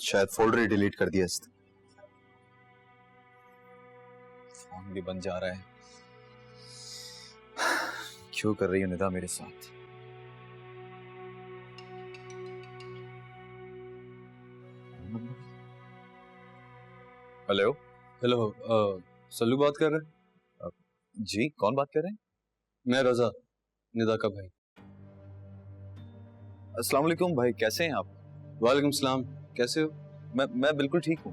शायद फोल्डर ही डिलीट कर दिया इसने। फोन भी बंद जा रहा है। क्यों कर रही है निदा मेरे साथ? हेलो हेलो, सल्लू बात कर रहे हैं? जी, कौन बात कर रहे हैं? मैं रजा, निदा का भाई। अस्सलाम वालेकुम भाई, कैसे हैं आप? वालेकुम सलाम, कैसे हो? मैं बिल्कुल ठीक हूँ।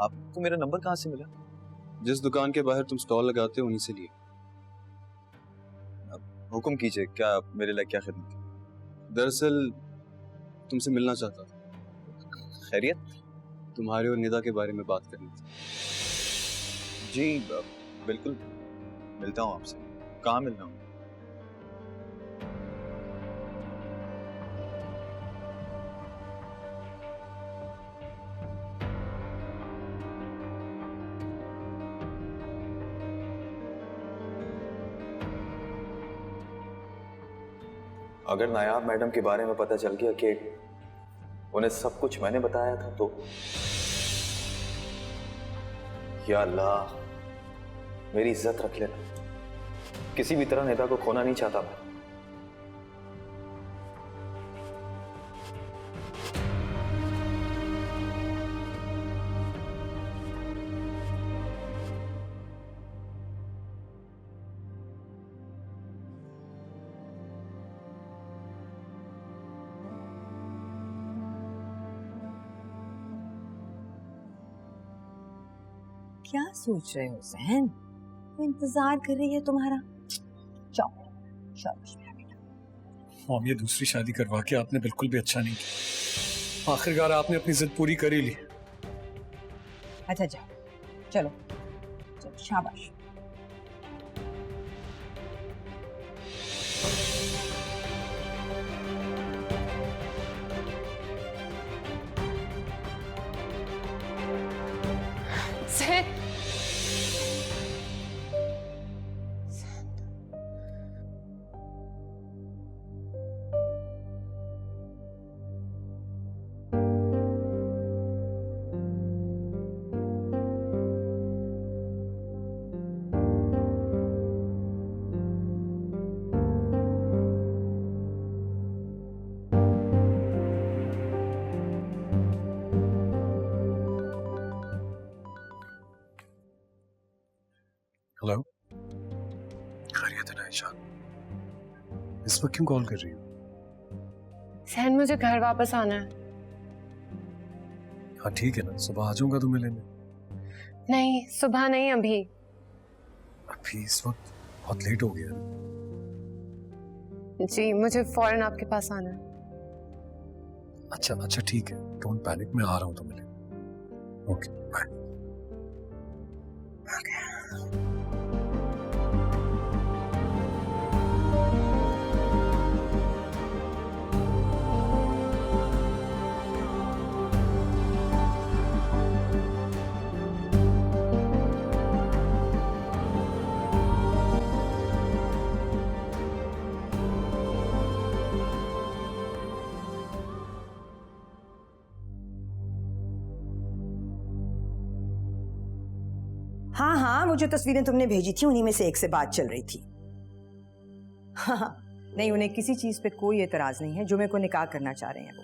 आपको मेरा नंबर कहाँ से मिला? जिस दुकान के बाहर तुम स्टॉल लगाते हो उन्हीं से लिए। हुक्म कीजिए, क्या मेरे लिए क्या खिदमत है? दरअसल तुमसे मिलना चाहता था। खैरियत? तुम्हारे और निदा के बारे में बात करनी थी। जी बिल्कुल, मिलता हूँ आपसे। कहाँ मिलना हूँ? अगर नायाब मैडम के बारे में पता चल गया कि उन्हें सब कुछ मैंने बताया था तो या अल्लाह, मेरी इज्जत रख लेना। किसी भी तरह निदा को खोना नहीं चाहता मैं। क्या सोच रहे हो ज़हन? वो इंतजार कर रही है तुम्हारा। जाओ शाबाश मेरा बेटा। मॉम, ये दूसरी शादी करवा के आपने बिल्कुल भी अच्छा नहीं किया। आखिरकार आपने अपनी जिद पूरी कर ही ली। अच्छा जाओ, चलो चलो शाबाश। हेलो, खैरियत है ना ईशान? इस वक्त क्यों कॉल कर रही हो? सहन, मुझे घर वापस आना है। हाँ ठीक है ना, सुबह आ जाऊंगा तुम्हें लेने। नहीं, सुबह नहीं, अभी। अभी इस वक्त बहुत लेट हो गया। जी, मुझे फौरन आपके पास आना है। अच्छा अच्छा ठीक है, डोंट पैनिक, मैं आ रहा हूँ तुम्हें लेने। Okay bye. हाँ हाँ, वो जो तस्वीरें तुमने भेजी थी उन्हीं में से एक से बात चल रही थी। हाँ हाँ, नहीं, उन्हें किसी चीज पे कोई एतराज नहीं है। जुमे को निकाह करना चाह रहे हैं वो।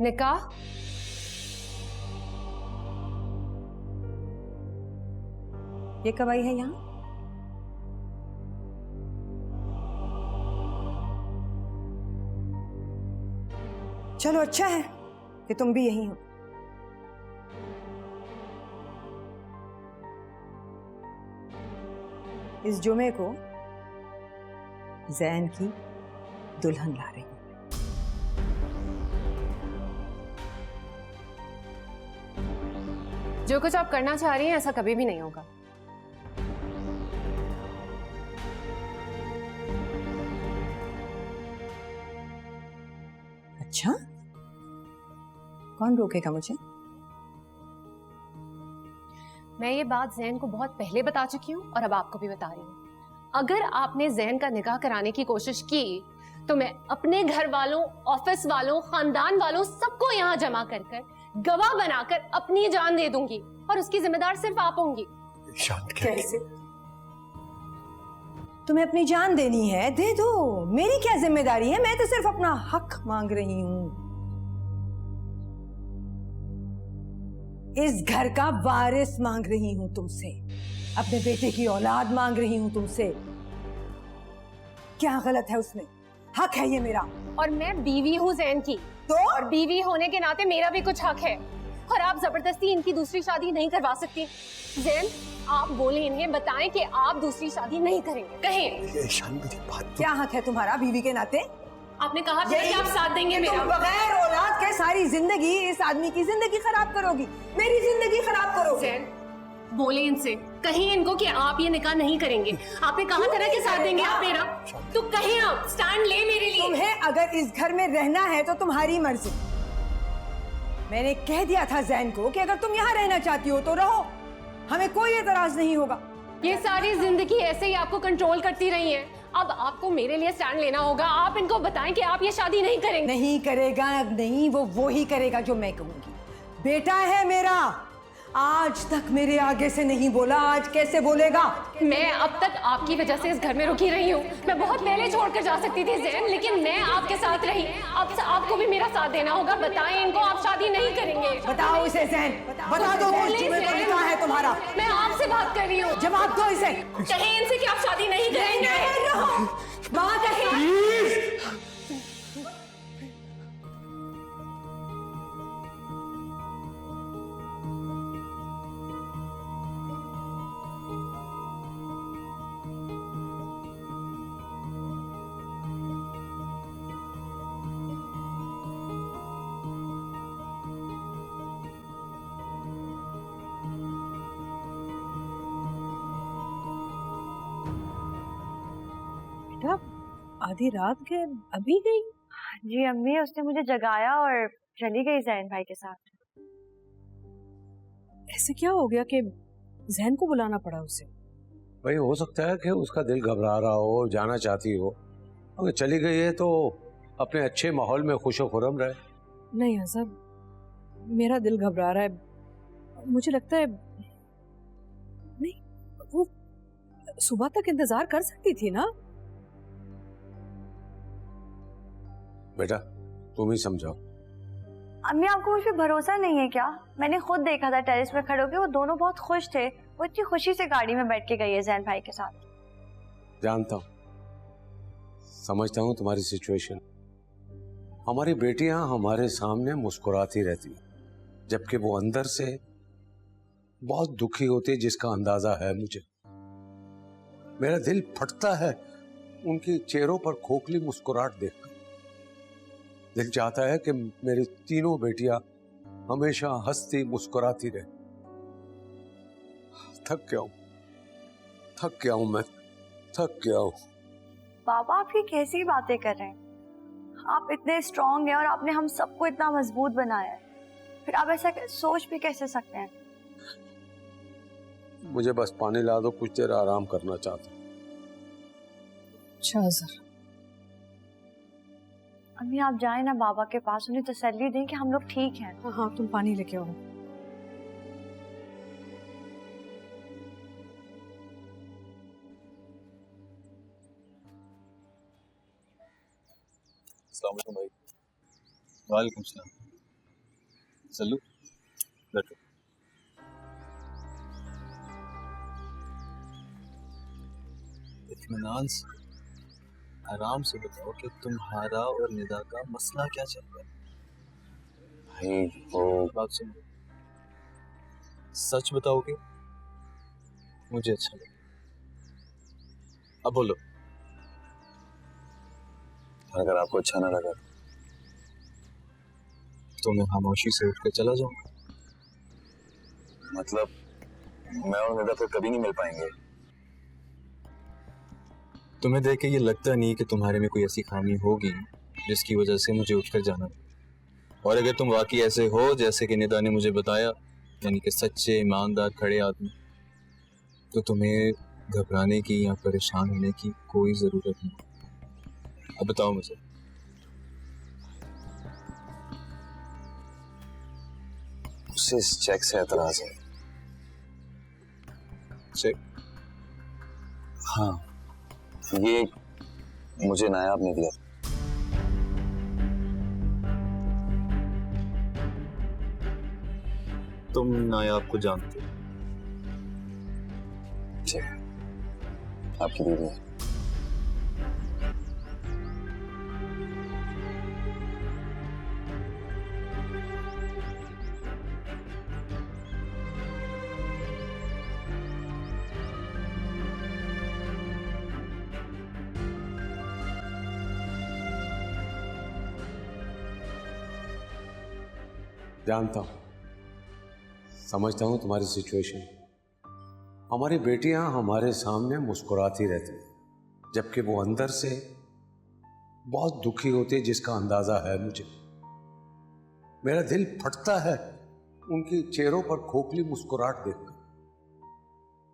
निकाह? ये कब आई है यहाँ? चलो अच्छा है कि तुम भी यहीं हो। इस जुमे को ज़ैन की दुल्हन ला रही हूं। जो कुछ आप करना चाह रही हैं ऐसा कभी भी नहीं होगा। अच्छा, कौन रोकेगा मुझे? मैं ये बात जैन को बहुत पहले बता चुकी हूँ और अब आपको भी बता रही हूँ। अगर आपने जैन का निकाह कराने की कोशिश की तो मैं अपने घर वालों, ऑफिस वालों, खानदान वालों सबको यहाँ जमा कर गवाह बनाकर अपनी जान दे दूंगी और उसकी जिम्मेदार सिर्फ आप होंगी। शांत कैसे? तुम्हें अपनी जान देनी है, दे दो, मेरी क्या जिम्मेदारी है? मैं तो सिर्फ अपना हक मांग रही हूं। इस घर का वारिस मांग रही हूं तुमसे, अपने बेटे की औलाद मांग रही हूं तुमसे। क्या गलत है उसमें? हक है ये मेरा। और मैं बीवी हूँ जैन की, तो और बीवी होने के नाते मेरा भी कुछ हक है और आप जबरदस्ती इनकी दूसरी शादी नहीं करवा सकती। जैन, आप बोले इन्हें, बताएं कि आप दूसरी शादी नहीं करेंगे। कहें ईशान मेरी बात तो क्या हक है तुम्हारा बीवी के नाते? आपने कहा था कि आप साथ देंगे मेरा। तुम बगैर औलाद के सारी जिंदगी इस आदमी की जिंदगी खराब करोगी, मेरी जिंदगी खराब करोगी। जैन, बोले इनसे, कहीं इनको कि आप ये निकाह नहीं करेंगे। आपने कहा था ना कि साथ देंगे आप मेरा, तो कहीं आप स्टैंड ले मेरे लिए। तुम्हें अगर इस घर में रहना है तो तुम्हारी मर्जी। मैंने कह दिया था जैन को कि अगर तुम यहाँ रहना चाहती हो तो रहो, हमें कोई एतराज नहीं होगा। ये सारी जिंदगी ऐसे ही आपको कंट्रोल करती रही है, अब आपको मेरे लिए स्टैंड लेना होगा। आप इनको बताएं कि आप ये शादी नहीं करेंगे। नहीं करेगा, नहीं, वो ही करेगा जो मैं कहूंगी। बेटा है मेरा, आज तक मेरे आगे से नहीं बोला, आज कैसे बोलेगा? मैं अब तक आपकी वजह से इस घर में रुकी रही हूँ। मैं बहुत पहले छोड़कर जा सकती थी जैन, लेकिन मैं आपके साथ रही। अब आपको भी मेरा साथ देना होगा। बताएं इनको आप शादी नहीं करेंगे। बताओ इसे जैन, बता दो तुम्हें तो निकाह है तुम्हारा। मैं आपसे बात कर रही हूँ। जवाब दो इसे। कहें इनसे कि आप शादी नहीं करेंगे। बात है। आधी रात के अभी गई? जी अम्मी, उसने मुझे जगाया और चली गई जैन भाई के साथ। ऐसे क्या हो गया कि जैन को बुलाना पड़ा उसे? भाई हो सकता है कि उसका दिल घबरा रहा हो, जाना चाहती हो। अगर चली गई है तो अपने अच्छे माहौल में खुशो खुरम रहे। नहीं हसन, मेरा दिल घबरा रहा है। मुझे लगता है नहीं, वो सुबह तक इंतजार कर सकती थी ना। बेटा तुम ही समझाओ। अम्मी, आपको मुझ पे भरोसा नहीं है क्या? मैंने खुद देखा था टेरेस पे खड़े होकर, वो दोनों बहुत खुश थे। वो इतनी खुशी से गाड़ी में बैठ के गई है जैन भाई के साथ। जानता हूँ, समझता हूँ तुम्हारी सिचुएशन। हमारी बेटियां हमारे सामने मुस्कुराती रहती, जबकि वो अंदर से बहुत दुखी होती, जिसका अंदाजा है मुझे। मेरा दिल फटता है उनके चेहरों पर खोखली मुस्कुराहट देखकर। दिल चाहता है कि मेरी तीनों बेटियां हमेशा हंसती मुस्कुराती रहे। थक गया हूं मैं, थक गया हूं। बाबा, आप ये कैसी बातें कर रहे हैं? आप इतने स्ट्रांग हैं और आपने हम सबको इतना मजबूत बनाया है, फिर आप ऐसा सोच भी कैसे सकते हैं? मुझे बस पानी ला दो, कुछ देर आराम करना चाहता हूँ। अच्छा सर। अम्मी, आप जाए ना बाबा के पास, उन्हें तसल्ली दें कि हम लोग ठीक हैं। हाँ, तुम पानी लेके आओ। अस्सलाम वालेकुम भाई। वालेकुम सलाम। सल्लू, बैठो। इत्मीनान से, आराम से बताओ कि तुम्हारा और निदा का मसला क्या चल रहा है? भाई वो बात सुनो, सच बताओगे मुझे अच्छा लगेगा। अब बोलो। अगर आपको अच्छा ना लगा तो मैं खामोशी से उठ कर चला जाऊंगा। मतलब मैं और निदा फिर कभी नहीं मिल पाएंगे। तुम्हें देख के ये लगता नहीं कि तुम्हारे में कोई ऐसी खामी होगी जिसकी वजह से मुझे उठकर जाना पड़े। और अगर तुम वाकई ऐसे हो जैसे कि निदा ने मुझे बताया, यानी कि सच्चे ईमानदार खड़े आदमी, तो तुम्हें घबराने की या परेशान होने की कोई जरूरत नहीं। अब बताओ मुझे, उसे इस चेक से एतराज है। चेक? हाँ, ये मुझे नायाब ने दिया। तुम नायाब को जानते हो? जी, आपकी दीदी है। जानता हूं, समझता हूं तुम्हारी सिचुएशन। हमारी बेटियां हमारे सामने मुस्कुराती रहती हैं, जबकि वो अंदर से बहुत दुखी होती है, जिसका अंदाजा है मुझे। मेरा दिल फटता है उनकी चेहरों पर खोखली मुस्कुराहट देखकर।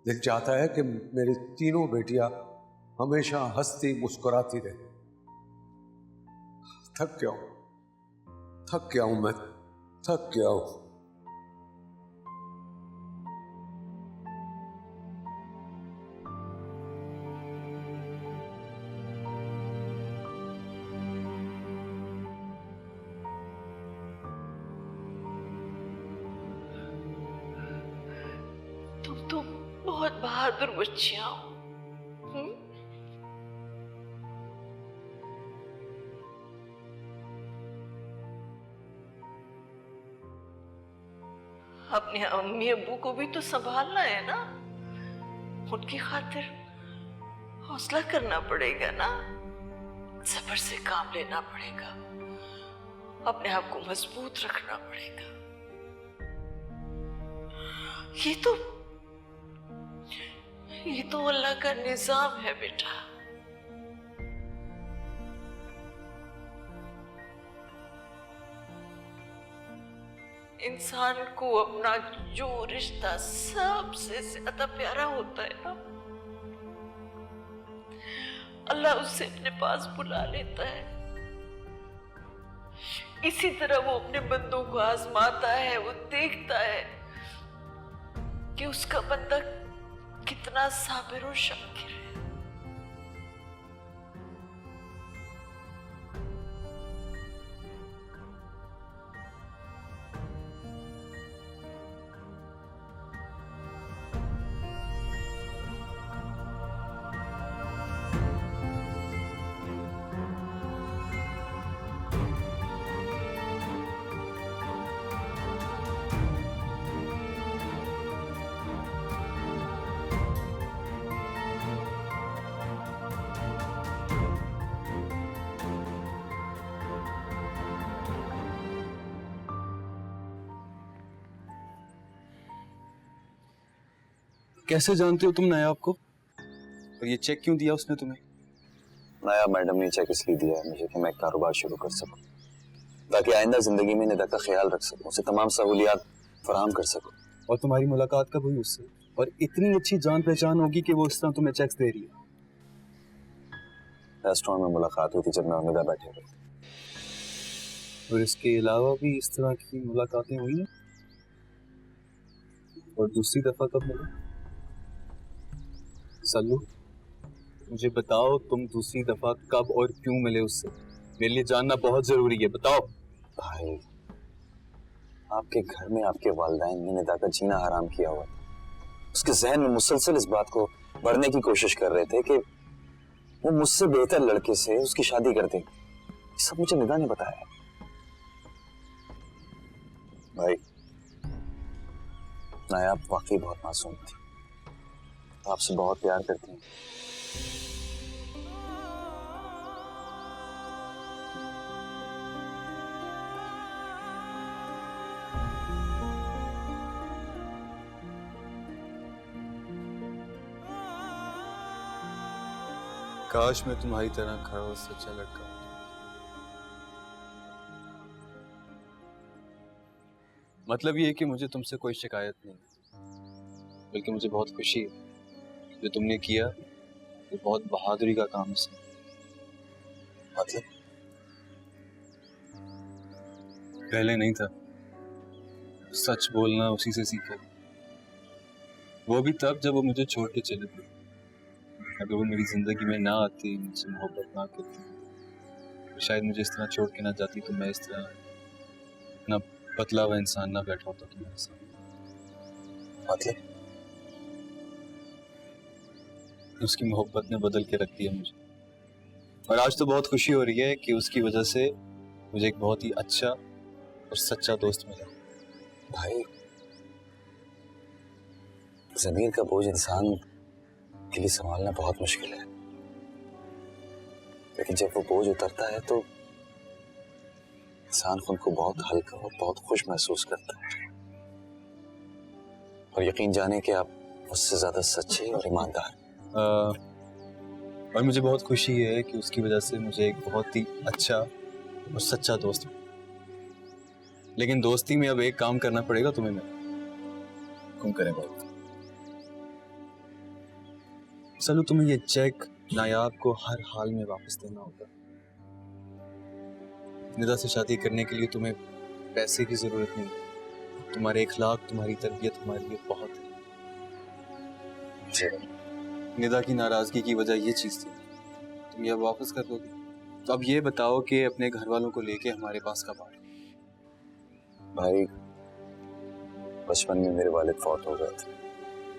दिल चाहता है कि मेरी तीनों बेटियां हमेशा हंसती मुस्कुराती रहे। थक गया हूं मैं, थक गया हूं। तुम तो बहुत बहादुर बच्चियां हो। अपने अम्मी अब्बू को भी तो संभालना है ना, उनकी खातिर हौसला करना पड़ेगा ना, सब्र से काम लेना पड़ेगा, अपने आप को मजबूत रखना पड़ेगा। ये तो अल्लाह का निजाम है बेटा। इंसान को अपना जो रिश्ता सबसे ज्यादा प्यारा होता है ना, अल्लाह उसे अपने पास बुला लेता है। इसी तरह वो अपने बंदों को आजमाता है, वो देखता है कि उसका बंदा कितना साबिर और शाकिर है। कैसे जानते हो तुम नायाब को? और ये चेक क्यों दिया उसने तुम्हें? नायाब मैडम ने चेक इसलिए दिया है मुझे कि मैं एक कारोबार शुरू कर सकूं, ताकि आइंदा जिंदगी में निदा का ख्याल रख सकूं, उसे तमाम सहूलियात फराहम कर सकूं। और तुम्हारी मुलाकात कब हुई उससे? और इतनी अच्छी जान पहचान होगी कि वो इस तरह तुम्हें चेक्स दे रही है? रेस्टोरेंट में मुलाकात हुई थी जब मैं और निदा बैठे हुए। और इसके अलावा भी इस तरह की मुलाकातें हुई हैं? और दूसरी दफा कब मिले? सल्लू, मुझे बताओ तुम दूसरी दफा कब और क्यों मिले उससे? मेरे लिए जानना बहुत जरूरी है, बताओ। भाई, आपके घर में आपके वालिदैन ने निदा का जीना हराम किया हुआ था। उसके जहन में मुसलसल इस बात को भरने की कोशिश कर रहे थे कि वो मुझसे बेहतर लड़के से उसकी शादी कर दे। ये सब मुझे निदा ने बताया। भाई, नायाब वाकई बहुत मासूम थी, आपसे बहुत प्यार करती हैं। काश मैं तुम्हारी तरह खड़ा और सच्चा लड़का होता। मतलब ये है कि मुझे तुमसे कोई शिकायत नहीं, बल्कि मुझे बहुत खुशी है। जो तुमने किया वो बहुत बहादुरी का काम है। मतलब पहले नहीं था, सच बोलना उसी से सीखा, वो भी तब जब वो मुझे छोड़ के चले गए। अगर वो मेरी जिंदगी में ना आती, मुझसे मोहब्बत ना करती, तो शायद मुझे इस तरह छोड़ के ना जाती, तो मैं इस तरह ना पतला हुआ इंसान ना बैठा होता तुम्हारे साथ। मतलब उसकी मोहब्बत ने बदल के रख दिया मुझे, और आज तो बहुत खुशी हो रही है कि उसकी वजह से मुझे एक बहुत ही अच्छा और सच्चा दोस्त मिला। भाई, ज़मीर का बोझ इंसान के लिए संभालना बहुत मुश्किल है, लेकिन जब वो बोझ उतरता है तो इंसान खुद को बहुत हल्का और बहुत खुश महसूस करता है। और यकीन जाने कि आप मुझसे ज्यादा सच्चे और ईमानदार। और मुझे बहुत खुशी है कि उसकी वजह से मुझे एक बहुत ही अच्छा और सच्चा दोस्त मिला। लेकिन दोस्ती में अब एक काम करना पड़ेगा तुम्हें। मैं कौन करे भाई? चलो, तुम्हें ये चेक नायाब को हर हाल में वापस देना होगा। निदा से शादी करने के लिए तुम्हें पैसे की जरूरत नहीं, तुम्हारे इखलाक, तुम्हारी तरबियत हमारे लिए बहुत है। निदा की नाराजगी की वजह ये चीज थी, तुम ये वापस कर दोगे? तो अब ये बताओ कि अपने घर वालों को लेके हमारे पास कब आए? भाई, बचपन में मेरे वालिद फौत हो गए थे,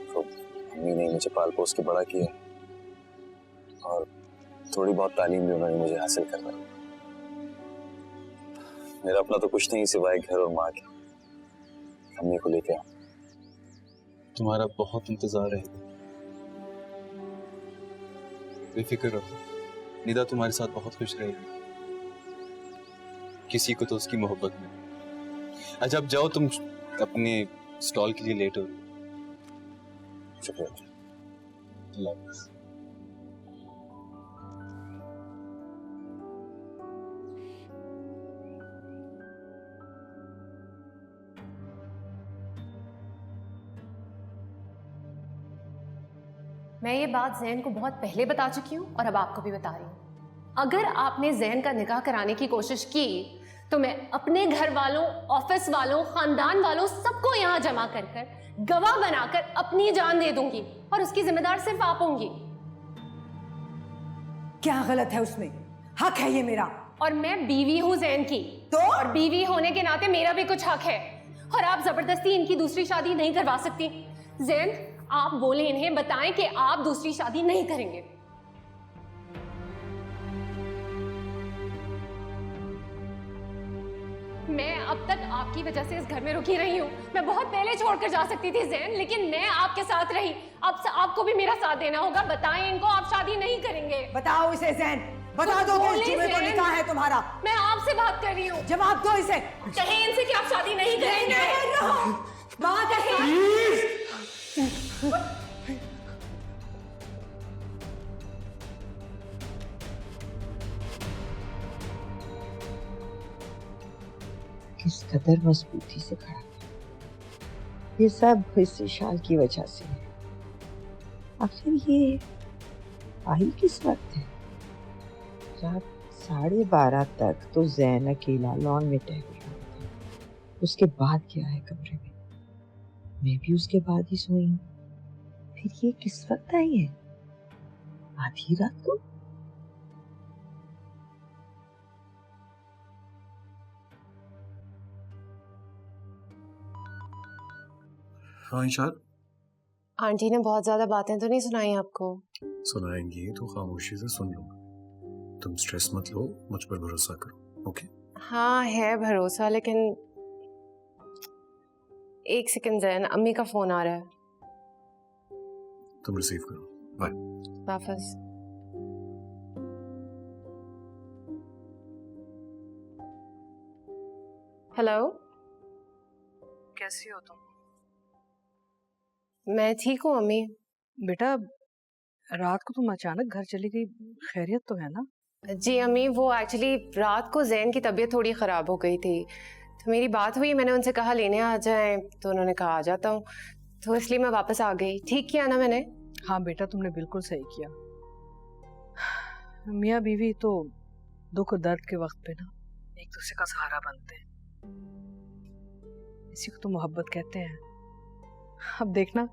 तो अम्मी ने मुझे पाल पोस के बड़ा किया, और थोड़ी बहुत तालीम भी उन्होंने मुझे हासिल करवाई। मेरा अपना तो कुछ नहीं सिवाय घर और माँ के। अम्मी को लेके आओ। तुम्हारा बहुत इंतजार रहेगा, बेफिक्र रहो। निदा तुम्हारे साथ बहुत खुश रहेगी। किसी को तो उसकी मोहब्बत में। अच्छा, अब जाओ, तुम अपने स्टॉल के लिए लेट हो रही। शुक्रिया। अल्लाह हाफ़िज़। मैं ये बात ज़ैन को बहुत पहले बता चुकी हूँ और अब आपको भी बता रही हूँ। अगर आपने ज़ैन का निकाह कराने की कोशिश की तो मैं अपने घर वालों, ऑफिस वालों, खानदान वालों सबको यहाँ जमा कर कर गवाह बनाकर अपनी जान दे दूंगी, और उसकी जिम्मेदार सिर्फ आप होंगी। क्या गलत है उसमें? हक है ये मेरा। और मैं बीवी हूँ ज़ैन की, तो और बीवी होने के नाते मेरा भी कुछ हक है, और आप जबरदस्ती इनकी दूसरी शादी नहीं करवा सकती। ज़ैन, आप बोले इन्हें, बताएं कि आप दूसरी शादी नहीं करेंगे। मैं अब तक आपकी वजह से इस घर में रुकी रही हूँ। मैं बहुत पहले छोड़कर जा सकती थी ज़ैन, लेकिन मैं आपके साथ रही। अब आपको भी मेरा साथ देना होगा। बताएं इनको आप शादी नहीं करेंगे। बताओ इसे ज़ैन, बता दो कि इस जुमे को निकाह है तुम्हारा। मैं आपसे बात कर रही हूँ। जवाब दो इसे। कहें इनसे कि आप शादी नहीं करेंगे। बात है। किस कदर मजबूती से खड़ा, ये सब इस शाल की वजह से है। आखिर ये आई किस वक्त है? रात 12:30 तक तो ज़ैन अकेला लॉन में टहल रहा था। उसके बाद क्या है कमरे में? मैं भी उसके बाद ही सोई हूँ। फिर ये किस वक्त आई है? आधी रात को? हाँ इशाद, आंटी ने बहुत ज्यादा बातें तो नहीं सुनाई आपको? सुनाएंगी तो खामोशी से सुन लूंगा। तुम स्ट्रेस मत लो, मुझ पर भरोसा करो, ओके? हाँ है भरोसा, लेकिन एक सेकंड ज़ैन, अम्मी का फोन आ रहा है। तुम रिसीव करो। बाय। वापस। हेलो, कैसी हो तुम? मैं ठीक हूँ अम्मी। बेटा, रात को तुम अचानक घर चली गई, खैरियत तो है ना? जी अम्मी, वो एक्चुअली रात को ज़ैन की तबीयत थोड़ी ख़राब हो गई थी, तो मेरी बात हुई, मैंने उनसे कहा लेने आ जाएं, तो उन्होंने कहा आ जाता हूँ, तो इसलिए मैं वापस आ गई। ठीक किया ना मैंने? हाँ बेटा, तुमने बिल्कुल सही किया। मियाँ बीवी तो दुख दर्द के वक्त पे ना एक दूसरे का सहारा बनते हैं, इसी को तो मोहब्बत कहते हैं। अब देखना,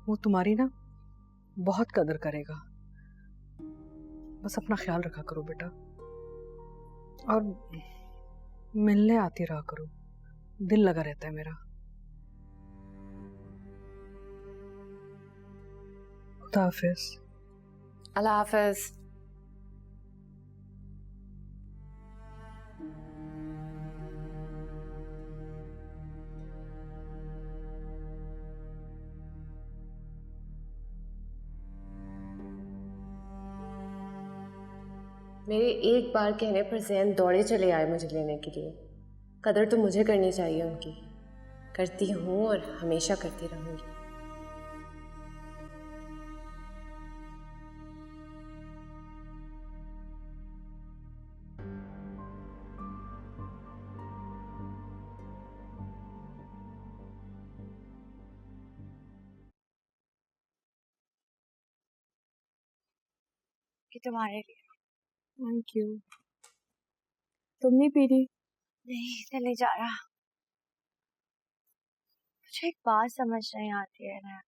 वो तुम्हारी ना बहुत कदर करेगा। बस अपना ख्याल रखा करो बेटा, और मिलने आती रहा करो, दिल लगा रहता है मेरा। खुदा हाफिज। अल्लाह हाफिज। मेरे एक बार कहने पर ज़ैन दौड़े चले आए मुझे लेने के लिए। कदर तो मुझे करनी चाहिए उनकी, करती हूँ और हमेशा करती रहूँगी। कि तुम्हारे लिए। Thank you. तुम नहीं पी रही? नहीं, दिल नहीं जा रहा। मुझे एक बात समझ नहीं आती है ना।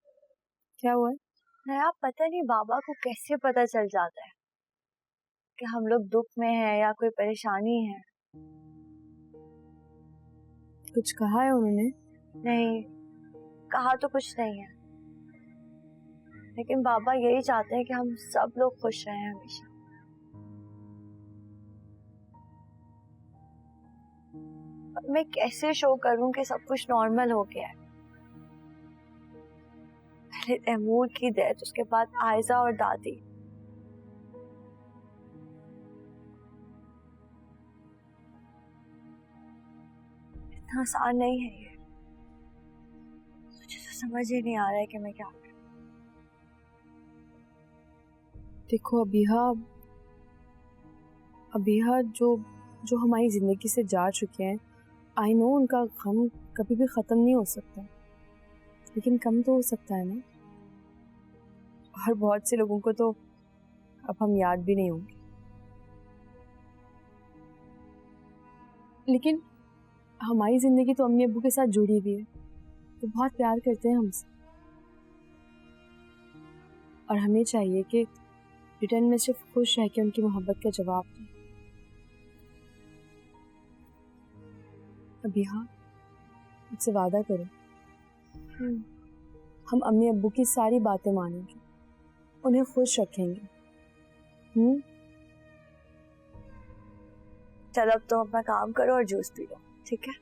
क्या हुआ? नया पता नहीं बाबा को कैसे पता चल जाता है कि हम लोग दुख में हैं या कोई परेशानी है। कुछ कहा है उन्होंने? नहीं, कहा तो कुछ नहीं है, लेकिन बाबा यही चाहते हैं कि हम सब लोग खुश रहें हमेशा। मैं कैसे शो करूं कि सब कुछ नॉर्मल हो गया है? पहले तैमूर की डेथ, उसके बाद आयजा और दादी। इतना आसान नहीं है ये। मुझे तो समझ ही नहीं आ रहा है कि मैं क्या करूं। देखो अबिहा जो जो हमारी जिंदगी से जा चुके हैं, आई नो उनका गम कभी भी खत्म नहीं हो सकता, लेकिन कम तो हो सकता है ना। और बहुत से लोगों को तो अब हम याद भी नहीं होंगे, लेकिन हमारी जिंदगी तो अम्मी अब्बू के साथ जुड़ी हुई है, तो बहुत प्यार करते हैं हमसे, और हमें चाहिए कि रिटर्न में सिर्फ खुश रह के उनकी मोहब्बत का जवाब दें। अभी हाँ, मुझसे वादा करो, हम अम्मी अब्बू की सारी बातें मानेंगे, उन्हें खुश रखेंगे। चलो अब तुम अपना काम करो और जूस पी लो, ठीक है?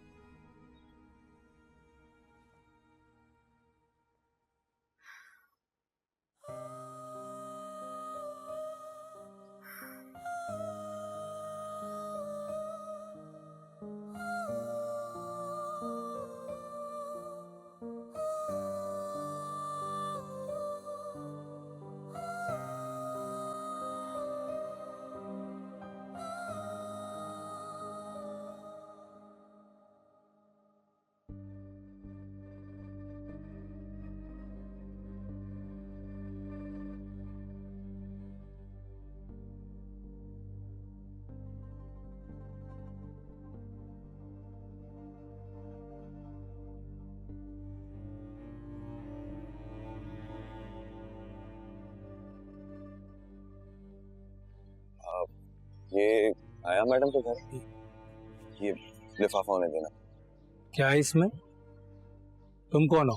ये आया मैडम के घर, ये लिफाफा उन्हें देना। क्या है इसमें? तुम कौन हो?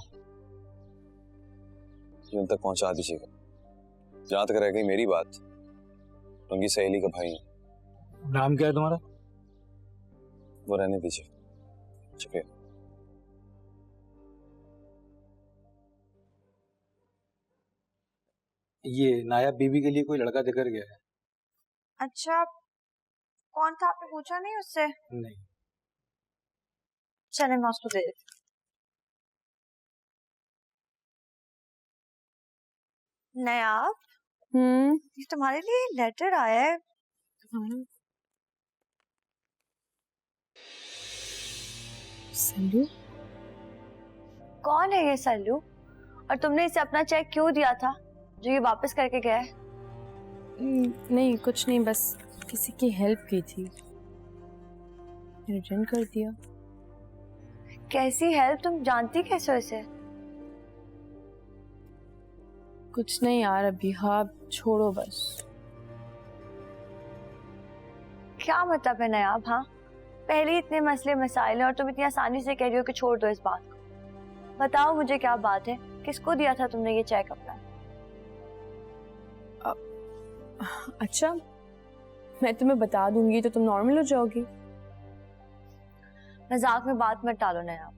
ये उन तक पहुंचा दीजिएगा। जहां तक रह गई मेरी बात, उनकी सहेली का भाई है। नाम क्या है तुम्हारा? वो रहने दीजिए, शुक्रिया। ये नायाब बीबी के लिए कोई लड़का देकर गया है। अच्छा, कौन था? आपने पूछा नहीं उससे? नहीं। चले मैं उसको दे देती हूँ। नायाब, ये तुम्हारे लिए लेटर आया है। सल्लू? कौन है ये सल्लू? और तुमने इसे अपना चेक क्यों दिया था जो ये वापस करके गया है? नहीं कुछ नहीं, बस किसी की हेल्प की थी, रिटर्न कर दिया। कैसी हेल्प? तुम जानती कैसे हो इसे? कुछ नहीं यार अभी, हाँ छोड़ो बस। क्या मतलब है नायाब? हाँ, पहले इतने मसले मसाइल हैं और तुम इतनी आसानी से कह रही हो कि छोड़ दो इस बात को। बताओ मुझे क्या बात है, किसको दिया था तुमने ये चेक अपना? अच्छा मैं तुम्हें बता दूंगी तो तुम नॉर्मल हो जाओगी। मजाक में बात मत टालो नायाब।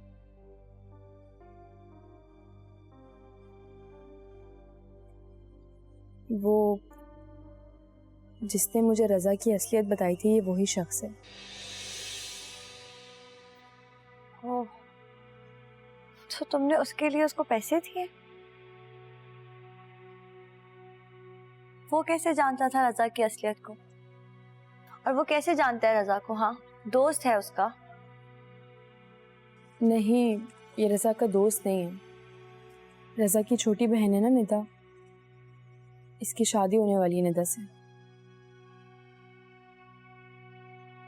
वो जिसने मुझे रजा की असलियत बताई थी ये वही शख्स है। ओह, तो तुमने उसके लिए उसको पैसे दिए? वो कैसे जानता था रजा की असलियत को? और वो कैसे जानता है रजा को? हाँ, दोस्त है उसका। नहीं, ये रजा का दोस्त नहीं है, रजा की छोटी बहन है ना निदा, इसकी शादी होने वाली है निदा से।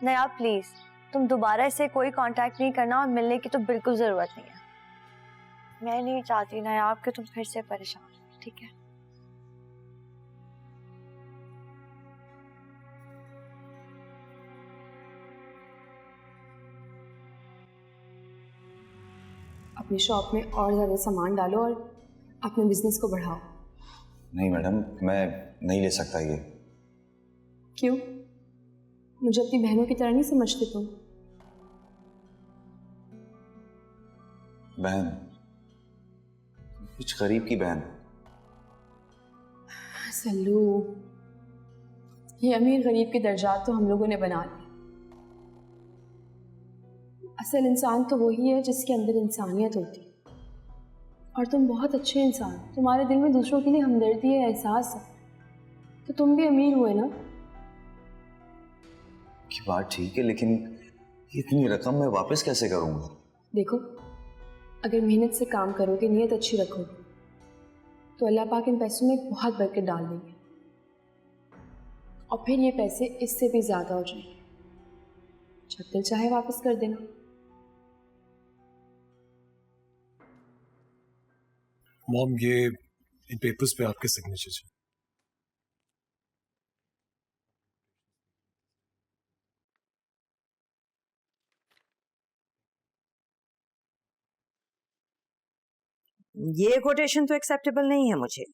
नायाब प्लीज, तुम दोबारा इससे कोई कांटेक्ट नहीं करना और मिलने की तो बिल्कुल जरूरत नहीं है। मैं नहीं चाहती नायाब कि तुम फिर से परेशान हो, ठीक है? अपनी शॉप में और ज़्यादा सामान डालो और अपने बिजनेस को बढ़ाओ। नहीं मैडम, मैं नहीं ले सकता ये। क्यों? मुझे अपनी बहनों की तरह नहीं समझते तुम? बहन? कुछ गरीब की बहन? सल्लू, ये अमीर गरीब के दर्जात तो हम लोगों ने बना लिए। असल इंसान तो वही है जिसके अंदर इंसानियत होती है। और तुम बहुत अच्छे इंसान, तुम्हारे दिल में दूसरों के लिए हमदर्दी है, एहसास है, तो तुम भी अमीर हुए ना। की बात ठीक है, लेकिन इतनी रकम मैं वापस कैसे करूंगा? देखो, अगर मेहनत से काम करोगे, नियत अच्छी रखोगे, तो अल्लाह पाक इन पैसों में बहुत बरकत डाल देंगे और फिर ये पैसे इससे भी ज्यादा हो जाएंगे। जब दिल चाहे वापस कर देना। मॉम, ये इन पेपर्स पे आपके सिग्नेचर है। ये कोटेशन तो एक्सेप्टेबल नहीं है मुझे।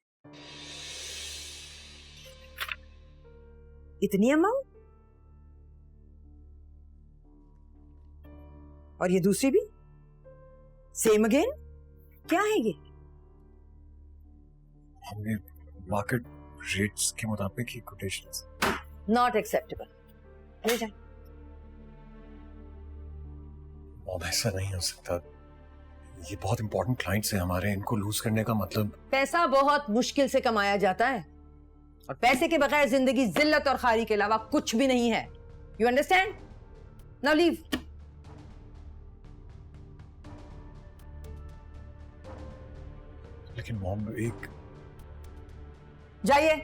इतनी अमाउंट? और ये दूसरी भी सेम अगेन? क्या है ये? हमने मार्केट रेट्स के मुताबिक ही कोटेशंस। Not acceptable. ले जाए। मॉम, ऐसा नहीं हो सकता। ये बहुत इंपॉर्टेंट क्लाइंट्स हैं हमारे, इनको लूज करने का मतलब। पैसा बहुत मुश्किल से कमाया जाता है और पैसे के बगैर जिंदगी जिल्लत और खारी के अलावा कुछ भी नहीं है। You understand? Now leave. लेकिन मॉम, एक जाइए।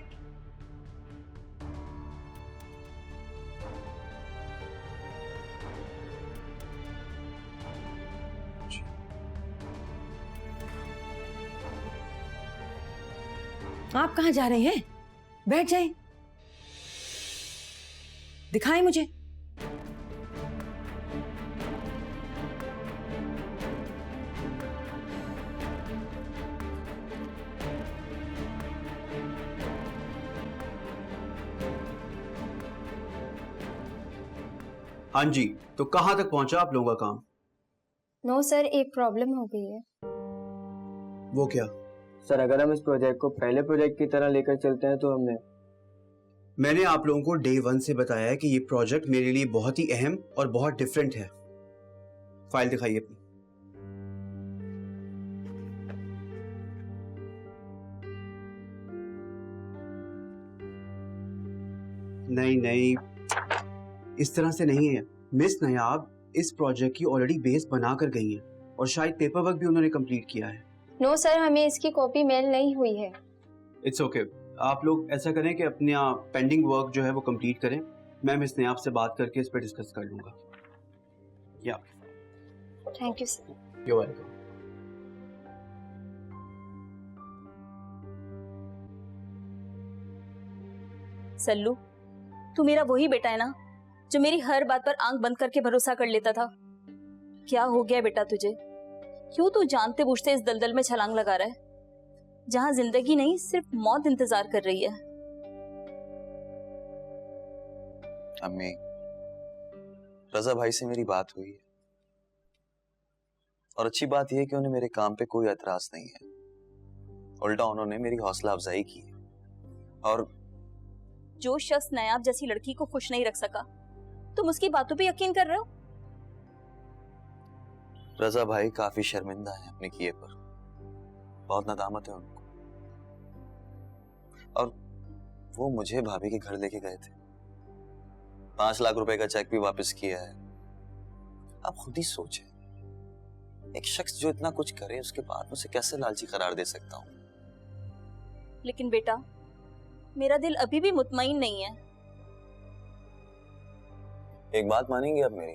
आप कहां जा रहे हैं? बैठ जाएं। दिखाएं मुझे। हाँ जी, तो कहाँ तक पहुंचा आप लोगों का काम? नो सर, एक प्रॉब्लम हो गई है। वो क्या? सर, अगर हम इस प्रोजेक्ट को पहले प्रोजेक्ट की तरह लेकर चलते हैं तो मैंने आप लोगों को डे 1 से बताया है कि ये प्रोजेक्ट मेरे लिए बहुत ही अहम और बहुत डिफरेंट है। फाइल दिखाइए अपनी। नहीं नहीं, इस तरह से नहीं है मिस नायाब। इस प्रोजेक्ट की ऑलरेडी बेस बना कर गई हैं और शायद पेपर वर्क भी उन्होंने कंप्लीट किया है। नो सर, हमें इसकी कॉपी मेल नहीं हुई है। इट्स ओके आप लोग ऐसा करें कि अपना पेंडिंग वर्क जो है वो कंप्लीट करें। मैं मिस नयाब से बात करके इस पर डिस्कस कर लूँगा। या thank you sir. You welcome. Sallu, तू मेरा वही बेटा है ना जो मेरी हर बात पर आंख बंद करके भरोसा कर लेता था। क्या हो गया बेटा तुझे? क्यों तू जानते बूझते इस दलदल में छलांग लगा रहा है जहां जिंदगी नहीं सिर्फ मौत इंतजार कर रही है? अम्मी, रजा भाई से मेरी बात हुई है और अच्छी बात यह है कि उन्हें मेरे काम पे कोई एतराज नहीं है। उल्टा उन्होंने मेरी हौसला अफजाई की है। और जो शख्स नायाब जैसी लड़की को खुश नहीं रख सका, तुम उसकी बातों पे यकीन कर रहे हो? रजा भाई काफी शर्मिंदा है अपने किए पर, बहुत नदामत है उनको। और वो मुझे भाभी के घर लेके गए थे, 5 लाख रुपए का चेक भी वापस किया है। आप खुद ही सोचें, एक शख्स जो इतना कुछ करे उसके बाद मैं उसे कैसे लालची करार दे सकता हूँ? लेकिन बेटा, मेरा दिल अभी भी मुतमईन नहीं है। एक बात मानेंगे आप मेरी?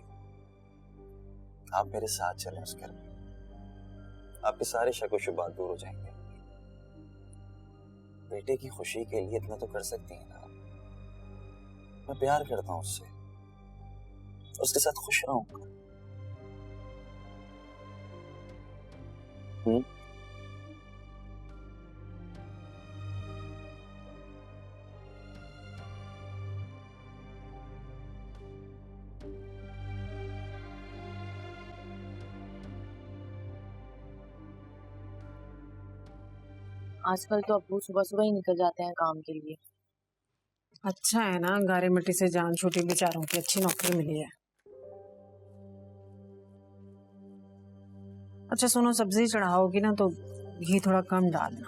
आप मेरे साथ चलें उस घर में, आपके सारे शक व शुबात दूर हो जाएंगे। बेटे की खुशी के लिए इतना तो कर सकती हैं ना। मैं प्यार करता हूं उससे, उसके साथ खुश रहूंगा। आजकल तो अब्बू सुबह सुबह ही निकल जाते हैं काम के लिए। अच्छा है ना, गारे मिट्टी से जान छूटी, बेचारों की अच्छी नौकरी मिली है। अच्छा सुनो, सब्जी चढ़ाओगी ना तो घी थोड़ा कम डालना।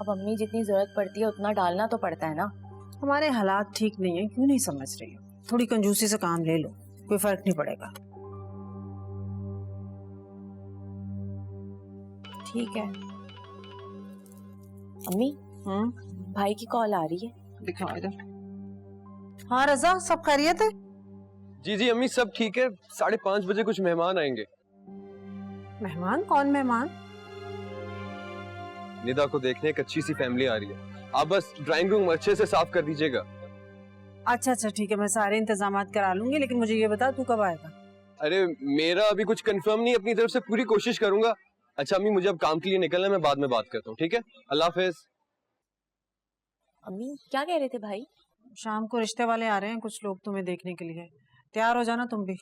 अब अम्मी जितनी जरूरत पड़ती है उतना डालना तो पड़ता है ना। हमारे हालात ठीक नहीं है, क्यों नहीं समझ रही हो? थोड़ी कंजूसी से काम ले लो, कोई फर्क नहीं पड़ेगा। ठीक है अम्मी। भाई की कॉल आ रही है, दिखाओ इधर। हाँ रजा, सब खैरियत है? जी जी अम्मी, सब ठीक है। 5:30 बजे कुछ मेहमान आएंगे। मेहमान? कौन मेहमान? निदा को देखने एक अच्छी सी फैमिली आ रही है। आप बस ड्राइंग रूम अच्छे से साफ कर दीजिएगा। अच्छा अच्छा ठीक है, मैं सारे इंतजामात करा लूंगी, लेकिन मुझे ये बता तू कब आएगा? अरे मेरा अभी कुछ कंफर्म नहीं, अपनी तरफ से पूरी कोशिश करूंगा। अच्छा अम्मी, मुझे अब काम के लिए निकलना है, मैं बाद में बात करता हूँ, ठीक है? अल्लाह हाफिज। अम्मी क्या कह रहे थे भाई? शाम को रिश्ते वाले आ रहे हैं कुछ लोग तुम्हें देखने के लिए, तैयार हो जाना तुम भी।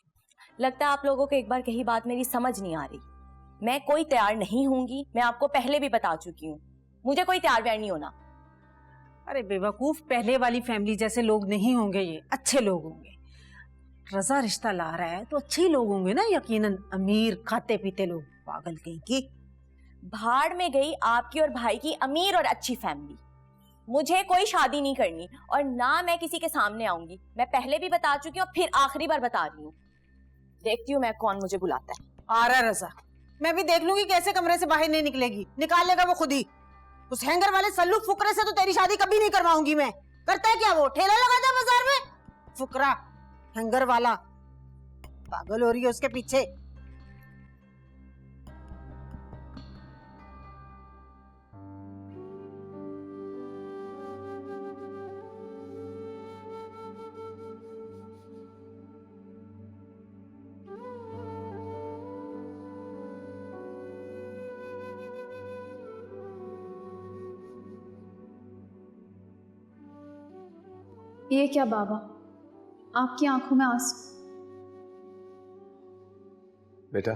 लगता है आप लोगों को एक बार कही बात मेरी समझ नहीं आ रही। मैं कोई तैयार नहीं होंगी, मैं आपको पहले भी बता चुकी हूँ। मुझे कोई तैयार व्यार नहीं होना। अरे बेवकूफ, पहले वाली फैमिली जैसे लोग नहीं होंगे, ये अच्छे लोग होंगे। रजा रिश्ता ला रहा है तो अच्छे लोग होंगे ना, यकीनन अमीर खाते पीते लोग। पागल कहीं की। भाड़ में गई आपकी और भाई की अमीर और अच्छी फैमिली। मुझे कोई शादी नहीं करनी और ना मैं किसी के सामने आऊंगी। मैं पहले भी बता चुकी हूँ, फिर आखिरी बार बता रही हूँ। देखती हूँ मैं कौन मुझे बुलाता है। आ रहा रजा, मैं भी देख लूंगी कैसे कमरे से बाहर नहीं निकलेगी, निकाल लेगा वो खुद ही। उस हैंगर वाले सल्लू फुकरे से तो तेरी शादी कभी नहीं करवाऊंगी मैं। करता है क्या वो? ठेला लगाता है बाजार में, फुकरा हैंगर वाला। पागल हो रही है उसके पीछे। ये क्या बाबा, आपकी आंखों में आंसू? बेटा,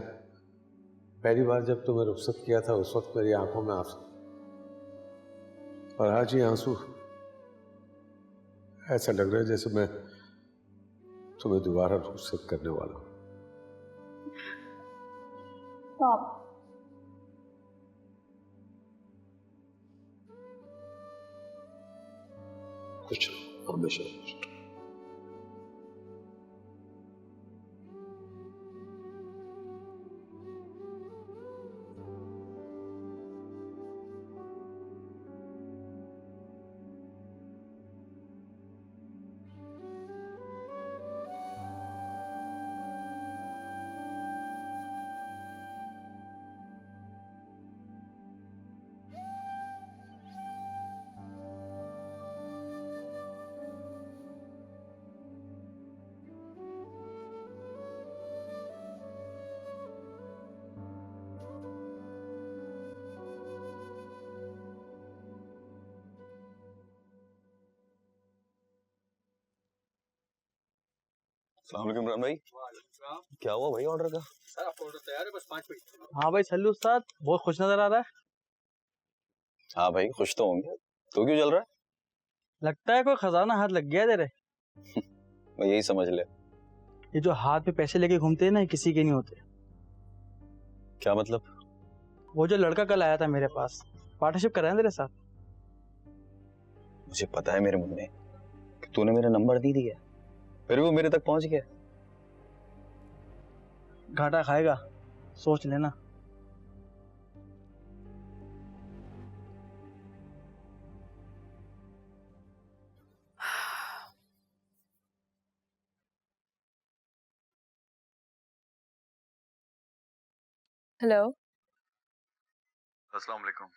पहली बार जब तुम्हें रुखसत किया था उस वक्त मेरी आंखों में आंसू, और आज ये आंसू ऐसा लग रहा है जैसे मैं तुम्हें दोबारा रुखसत करने वाला हूं। पापा कुछ हमेशा अस्सलाम वालेकुम इमरान भाई। क्या हुआ भाई ऑर्डर का? सर आपका ऑर्डर तैयार है, बस 5 मिनट। हाँ भाई सल्लू उस्ताद बहुत खुश नजर आ रहा है। हाँ भाई खुश तो होंगे, तो क्यों चल रहा है? लगता है कोई खजाना हाथ लग गया तेरे। मैं यही समझ ले। ये जो हाथ में पैसे लेके घूमते हैं ना, किसी के नहीं होते। क्या मतलब? वो जो लड़का कल आया था मेरे पास, पार्टनरशिप कर रहे हैं तेरे साथ। मुझे पता है मेरे मुन्ने कि तूने मेरा नंबर दे दिया, फिर वो मेरे तक पहुंच गया। घाटा खाएगा, सोच लेना। हेलो। अस्सलाम वालेकुम।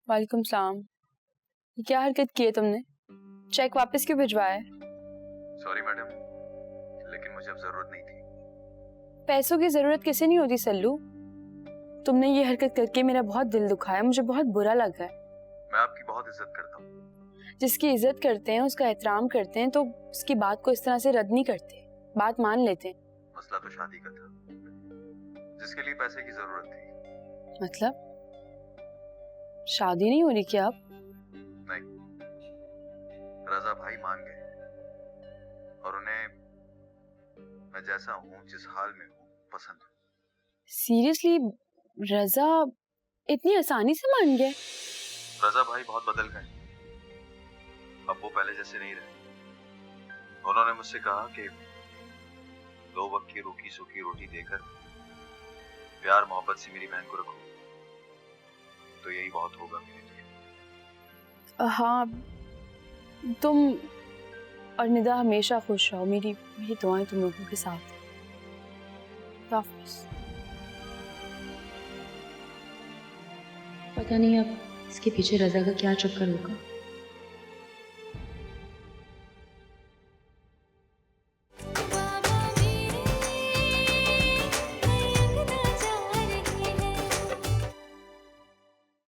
वालेकुम सलाम। ये क्या हरकत की है तुमने? चेक वापस क्यों भिजवाया है? सॉरी मैडम, लेकिन मुझे अब जरूरत नहीं थी। पैसों की जरूरत किसे नहीं होती सल्लू। तुमने ये हरकत करके मेरा बहुत दिल दुखाया, मुझे बहुत बुरा लगा है। मैं आपकी बहुत इज्जत करता हूँ। जिसकी इज्जत करते हैं, उसका एहतराम करते हैं, तो उसकी बात को इस तरह से रद्द नहीं करते, बात मान लेते हैं। मसला तो शादी का था, जिसके लिए पैसे की जरूरत थी। मतलब शादी नहीं हो रही क्या अब? नहीं, रजा भाई मान गए और उन्हें मैं जैसा हूँ, जिस हाल में हूँ, पसंद हूँ। सीरियसली रजा इतनी आसानी से मान गए? रजा भाई बहुत बदल गए, अब वो पहले जैसे नहीं रहे। उन्होंने मुझसे कहा कि 2 वक्त की रूखी सूखी रोटी देकर प्यार मोहब्बत से मेरी बहन को रखो, तो यही बहुत होगा मेरे लिए। हाँ, तुम और निदा हमेशा खुश रहो। मेरी दुआएं तुम लोगों के साथ। पता नहीं अब इसके पीछे रजा का क्या चक्कर होगा।